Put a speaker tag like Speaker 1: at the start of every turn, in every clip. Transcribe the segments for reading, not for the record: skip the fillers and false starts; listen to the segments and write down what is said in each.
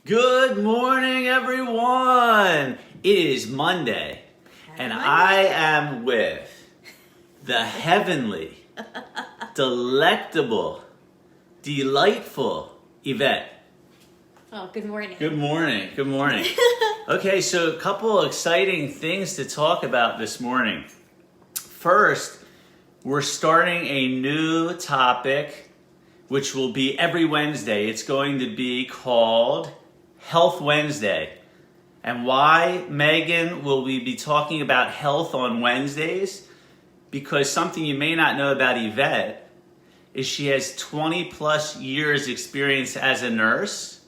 Speaker 1: Good morning, everyone. It is Monday, and I am with the heavenly, delectable, delightful Yvette.
Speaker 2: Oh, good morning.
Speaker 1: Good morning. Good morning. Okay, so a couple exciting things to talk about this morning. First, we're starting a new topic, which will be every Wednesday. It's going to be called Health Wednesday. And why, Megan, will we be talking about health on Wednesdays? Because something you may not know about Yvette is she has 20 plus years experience as a nurse.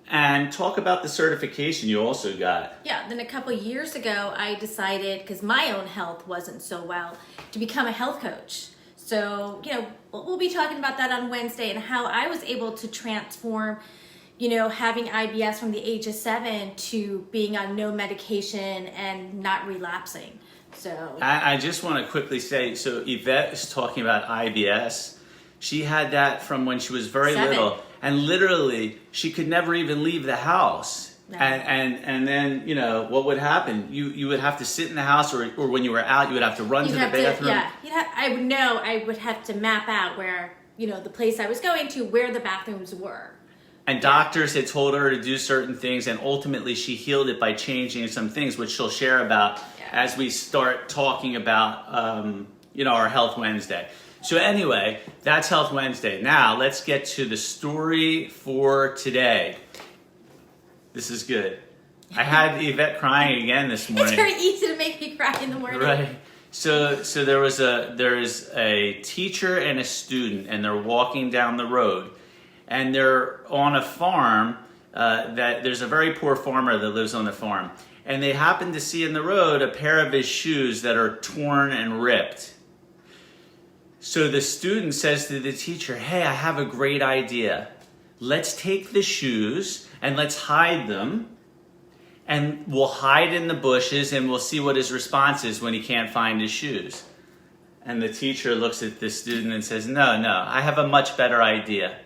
Speaker 1: And talk about the certification you also got.
Speaker 2: Yeah, then a couple years ago, I decided, because my own health wasn't so well, to become a health coach. So, we'll be talking about that on Wednesday and how I was able to transform, having IBS from the age of 7 to being on no medication and not relapsing. So
Speaker 1: I just want to quickly say, so Yvette is talking about IBS. She had that from when she was very
Speaker 2: 7.
Speaker 1: little. And literally, she could never even leave the house.
Speaker 2: No.
Speaker 1: And then, what would happen? You would have to sit in the house, or when you were out, you would have to run to the bathroom.
Speaker 2: I would have to map out where, the place I was going to, where the bathrooms were.
Speaker 1: And doctors had told her to do certain things, and ultimately she healed it by changing some things, which she'll share about as we start talking about, our Health Wednesday. So anyway, that's Health Wednesday. Now, let's get to the story for today. This is good. I had Yvette crying again this morning.
Speaker 2: It's very easy to make me cry in the morning.
Speaker 1: Right. So there is a teacher and a student, and they're walking down the road. And they're on a farm that there's a very poor farmer that lives on the farm. And they happen to see in the road a pair of his shoes that are torn and ripped. So the student says to the teacher, "Hey, I have a great idea. Let's take the shoes and let's hide them. And we'll hide in the bushes and we'll see what his response is when he can't find his shoes." And the teacher looks at the student and says, No, I have a much better idea.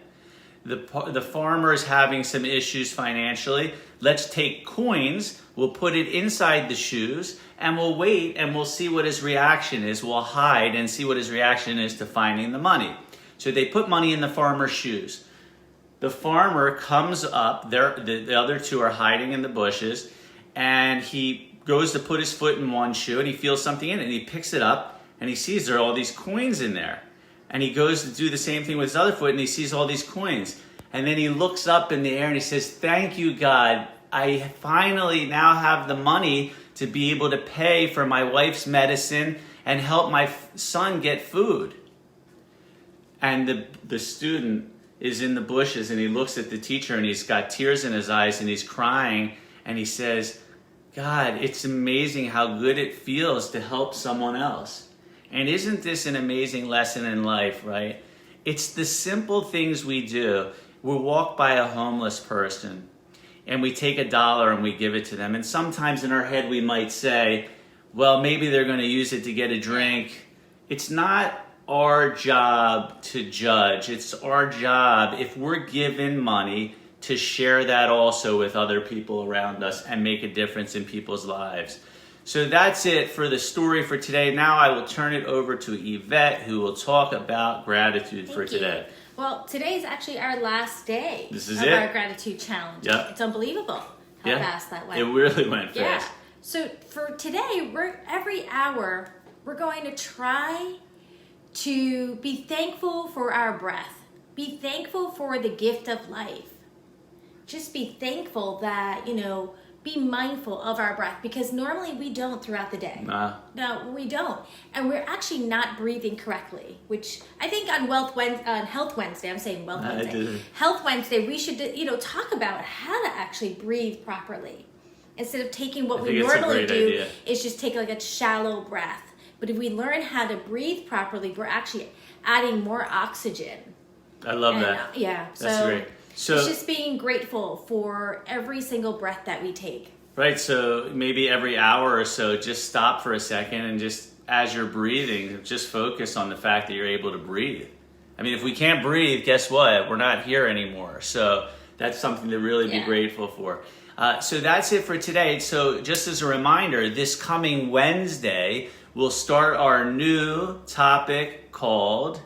Speaker 1: The farmer is having some issues financially. Let's take coins, we'll put it inside the shoes, and we'll wait and we'll see what his reaction is. We'll hide and see what his reaction is to finding the money. So they put money in the farmer's shoes. The farmer comes up, the other two are hiding in the bushes, and he goes to put his foot in one shoe and he feels something in it and he picks it up and he sees there are all these coins in there. And he goes to do the same thing with his other foot and he sees all these coins. And then he looks up in the air and he says, "Thank you, God. I finally now have the money to be able to pay for my wife's medicine and help my son get food." And the student is in the bushes and he looks at the teacher and he's got tears in his eyes and he's crying and he says, "God, it's amazing how good it feels to help someone else." And isn't this an amazing lesson in life, right? It's the simple things we do. We walk by a homeless person and we take $1 and we give it to them. And sometimes in our head we might say, well, maybe they're going to use it to get a drink. It's not our job to judge. It's our job, if we're given money, to share that also with other people around us and make a difference in people's lives. So that's it for the story for today. Now I will turn it over to Yvette, who will talk about gratitude for today.
Speaker 2: Well, today is actually our last day
Speaker 1: of
Speaker 2: our gratitude challenge.
Speaker 1: Yep.
Speaker 2: It's unbelievable how fast that went.
Speaker 1: It really went fast.
Speaker 2: Yeah. So for today, every hour, we're going to try to be thankful for our breath. Be thankful for the gift of life. Just be thankful that, be mindful of our breath, because normally we don't throughout the day. No, we don't. And we're actually not breathing correctly, which I think on Health Wednesday, I'm saying Health Wednesday, we should, talk about how to actually breathe properly. Instead of taking what we normally do, is just take like a shallow breath. But if we learn how to breathe properly, we're actually adding more oxygen.
Speaker 1: I love that.
Speaker 2: Yeah.
Speaker 1: That's great. So
Speaker 2: it's just being grateful for every single breath that we take.
Speaker 1: Right, so maybe every hour or so, just stop for a second and just, as you're breathing, just focus on the fact that you're able to breathe. I mean, if we can't breathe, guess what? We're not here anymore. So That's something to really be
Speaker 2: Yeah.
Speaker 1: grateful for. So that's it for today. So just as a reminder, this coming Wednesday, we'll start our new topic called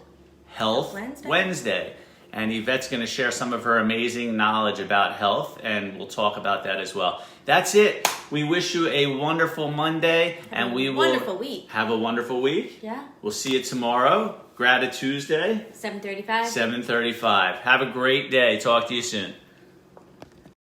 Speaker 1: Health Wednesday. And Yvette's going to share some of her amazing knowledge about health, and we'll talk about that as well. That's it. We wish you a wonderful Monday, and we will
Speaker 2: wonderful week.
Speaker 1: have a wonderful week.
Speaker 2: Yeah.
Speaker 1: We'll see you tomorrow, Gratitude Tuesday,
Speaker 2: 7:35.
Speaker 1: 7:35. Have a great day. Talk to you soon.